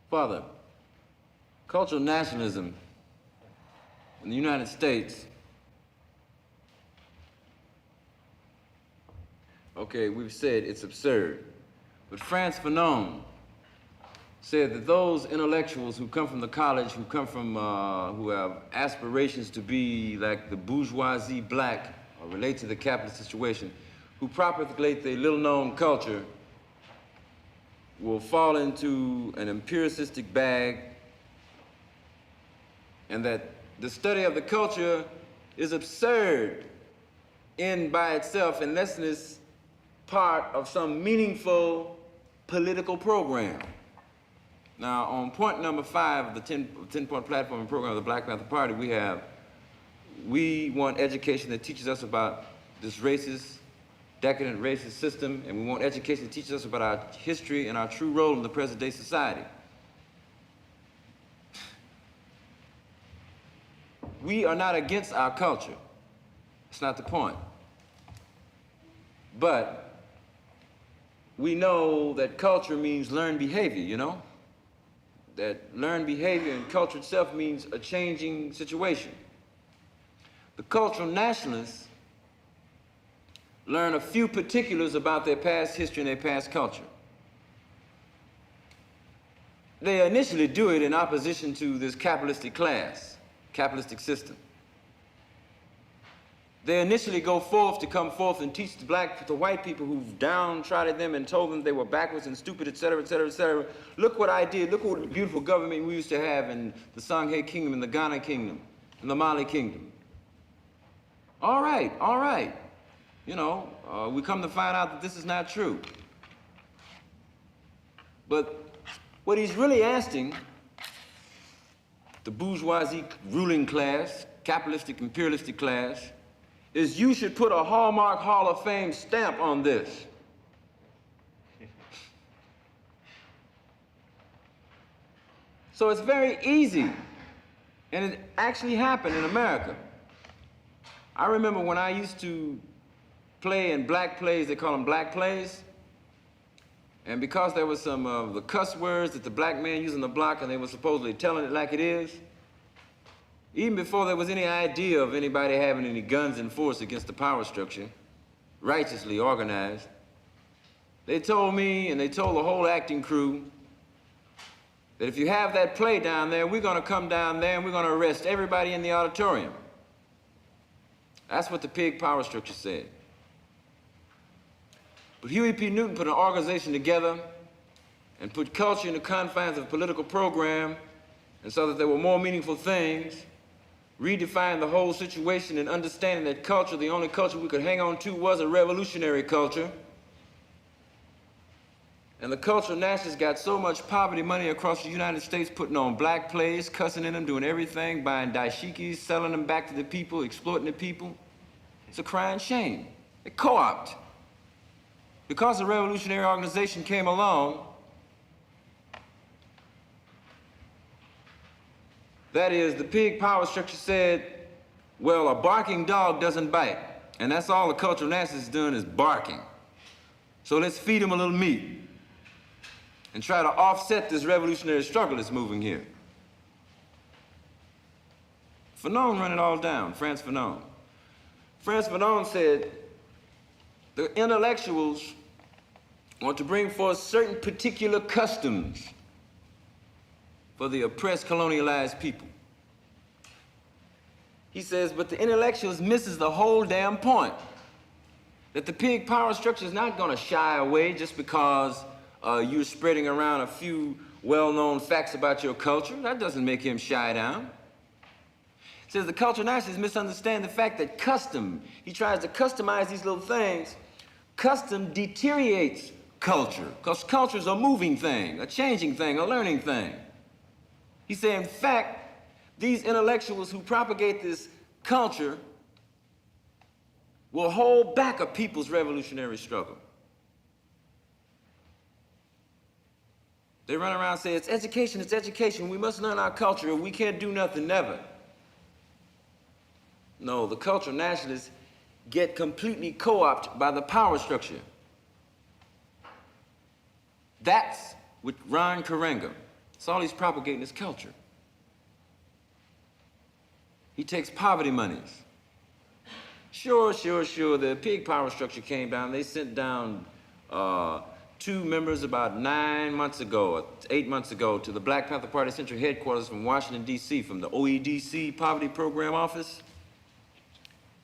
Father, cultural nationalism in the United States, okay, we've said it's absurd, but Frantz Fanon said that those intellectuals who come from the college, who come from, who have aspirations to be like the bourgeoisie black or relate to the capitalist situation, who propagate the little-known culture, will fall into an empiricistic bag, and that the study of the culture is absurd in by itself unless it's part of some meaningful political program. Now, on point number 5 of the 10-point platform and program of the Black Panther Party, we want education that teaches us about this racist, decadent racist system, and we want education that teaches us about our history and our true role in the present-day society. We are not against our culture. That's not the point. But we know that culture means learned behavior, you know? That learned behavior and culture itself means a changing situation. The cultural nationalists learn a few particulars about their past history and their past culture. They initially do it in opposition to this capitalistic class, capitalistic system. They initially go forth to come forth and teach the white people who've downtrodden them and told them they were backwards and stupid, et cetera, et cetera, et cetera. Look what I did. Look what beautiful government we used to have in the Songhay Kingdom, in the Ghana Kingdom, in the Mali Kingdom. All right, all right. You know, we come to find out that this is not true. But what he's really asking the bourgeoisie ruling class, capitalistic, imperialistic class, is you should put a Hallmark Hall of Fame stamp on this. So it's very easy, and it actually happened in America. I remember when I used to play in black plays, they call them black plays, and because there was some of the cuss words that the black man used in the block and they were supposedly telling it like it is, even before there was any idea of anybody having any guns in force against the power structure, righteously organized, they told me and they told the whole acting crew that if you have that play down there, we're gonna come down there and we're gonna arrest everybody in the auditorium. That's what the pig power structure said. But Huey P. Newton put an organization together and put culture in the confines of a political program and saw that there were more meaningful things, redefined the whole situation and understanding that culture, the only culture we could hang on to was a revolutionary culture. And the cultural nationalists got so much poverty money across the United States, putting on black plays, cussing in them, doing everything, buying dashikis, selling them back to the people, exploiting the people. It's a crying shame. They co-opt. Because the revolutionary organization came along, that is, the pig power structure said, well, a barking dog doesn't bite. And that's all the cultural nationalists doing is barking. So let's feed them a little meat and try to offset this revolutionary struggle that's moving here. Fanon run it all down, Frantz Fanon. Frantz Fanon said, the intellectuals want to bring forth certain particular customs for the oppressed, colonialized people. He says, but the intellectuals misses the whole damn point. That the pig power structure is not gonna shy away just because you're spreading around a few well-known facts about your culture. That doesn't make him shy down. He says the cultural nationalists misunderstand the fact that custom, he tries to customize these little things. Custom deteriorates culture, because culture is a moving thing, a changing thing, a learning thing. He said, in fact, these intellectuals who propagate this culture will hold back a people's revolutionary struggle. They run around and say, it's education, we must learn our culture, we can't do nothing, never. No, the cultural nationalists get completely co-opted by the power structure. That's what Ron Karenga That's all he's propagating is culture. He takes poverty monies. Sure, the pig power structure came down. They sent down 2 members about 9 months ago, or 8 months ago, to the Black Panther Party Central Headquarters from Washington, D.C., from the OEDC Poverty Program Office,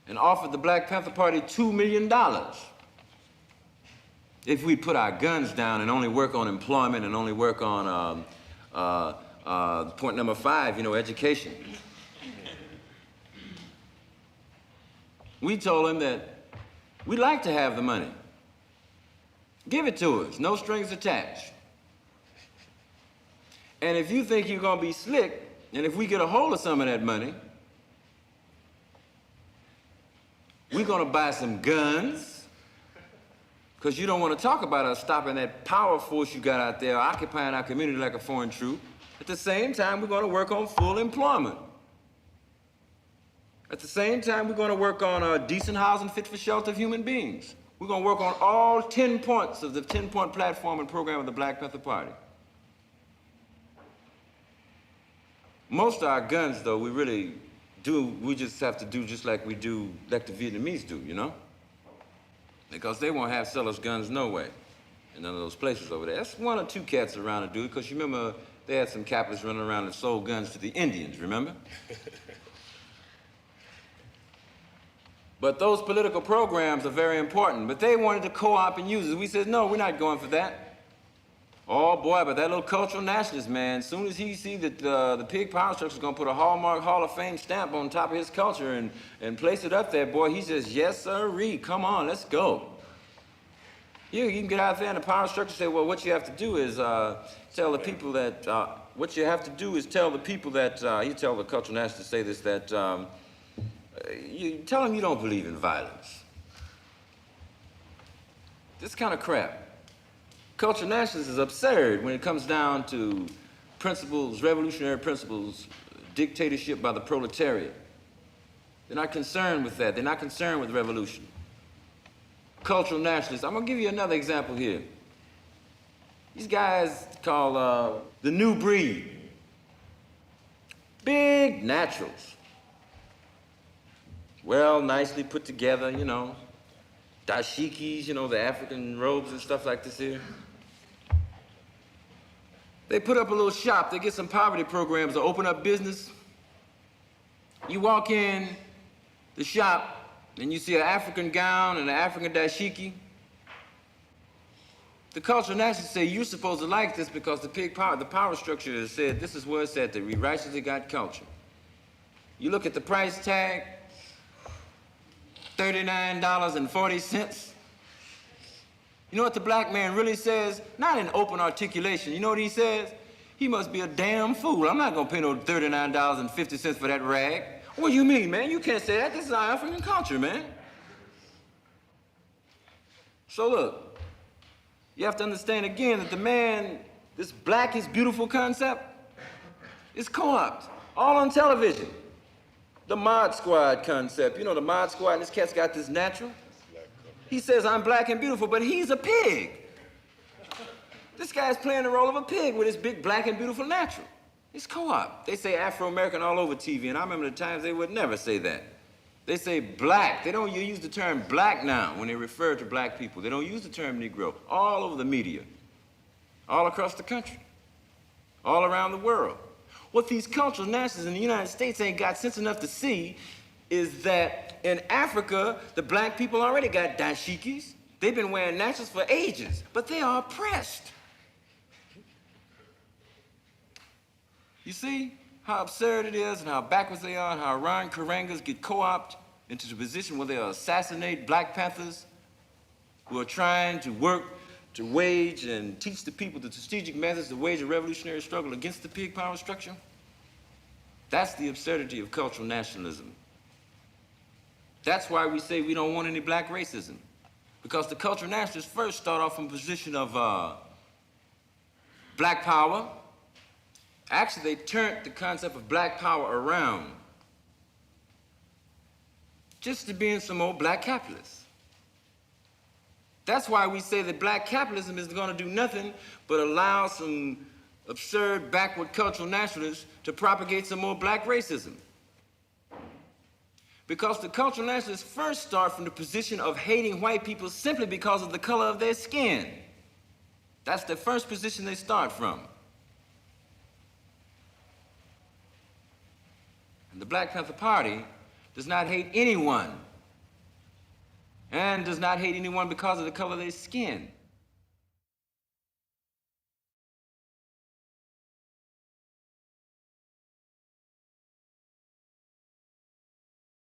and offered the Black Panther Party $2 million if we put our guns down and only work on employment and only work on point number 5, education. We told him that we'd like to have the money. Give it to us, no strings attached. And if you think you're gonna be slick, and if we get a hold of some of that money, we're gonna buy some guns, because you don't want to talk about us stopping that power force you got out there occupying our community like a foreign troop. At the same time, we're gonna work on full employment. At the same time, we're gonna work on decent housing fit for shelter of human beings. We're gonna work on all 10 points of the 10-point platform and program of the Black Panther Party. Most of our guns, though, we just have to do just like we do, like the Vietnamese do, Because they won't have sell us guns no way in none of those places over there. That's 1 or 2 cats around to do it, because you remember they had some capitalists running around that sold guns to the Indians, remember? But those political programs are very important. But they wanted to co-op and use it. We said, no, we're not going for that. Oh boy, but that little cultural nationalist man, as soon as he sees that the pig power structure is going to put a Hallmark Hall of Fame stamp on top of his culture and place it up there, boy, he says, yes, sirree, come on, let's go. You can get out there in the power structure and say, well, what you have to do is tell the people that, he tell the cultural nationalists to say this, that, you tell them you don't believe in violence. This kind of crap. Cultural nationalism is absurd when it comes down to principles, revolutionary principles, dictatorship by the proletariat. They're not concerned with that. They're not concerned with revolution. Cultural nationalists. I'm gonna give you another example here. These guys called the new breed. Big naturals. Well, nicely put together, dashikis, the African robes and stuff like this here. They put up a little shop. They get some poverty programs to open up business. You walk in the shop and you see an African gown and an African dashiki. The cultural nationalists say you're supposed to like this because the power structure has said, this is where it's at, that we righteously got culture. You look at the price tag, $39.40. You know what the black man really says? Not in open articulation. You know what he says? He must be a damn fool. I'm not gonna pay no $39.50 for that rag. What do you mean, man? You can't say that. This is our African culture, man. So look, you have to understand again that the man, this black is beautiful concept, is co-opted, all on television. The Mod Squad concept. The Mod Squad, and this cat's got this natural. He says, I'm black and beautiful, but he's a pig. This guy's playing the role of a pig with his big black and beautiful natural. It's co-op. They say Afro-American all over TV, and I remember the times they would never say that. They say black. They don't use the term black now when they refer to black people. They don't use the term Negro. All over the media. All across the country. All around the world. What these cultural nationalists in the United States ain't got sense enough to see is that in Africa, the black people already got dashikis. They've been wearing naturals for ages, but they are oppressed. You see how absurd it is and how backwards they are and how Iran Karangas get co-opted into the position where they'll assassinate Black Panthers who are trying to work to wage and teach the people the strategic methods to wage a revolutionary struggle against the pig power structure. That's the absurdity of cultural nationalism. That's why we say we don't want any black racism. Because the cultural nationalists first start off from a position of black power. Actually, they turned the concept of black power around just to being some old black capitalists. That's why we say that black capitalism is going to do nothing but allow some absurd, backward cultural nationalists to propagate some more black racism. Because the cultural nationalists first start from the position of hating white people simply because of the color of their skin. That's the first position they start from. And the Black Panther Party does not hate anyone, and does not hate anyone because of the color of their skin.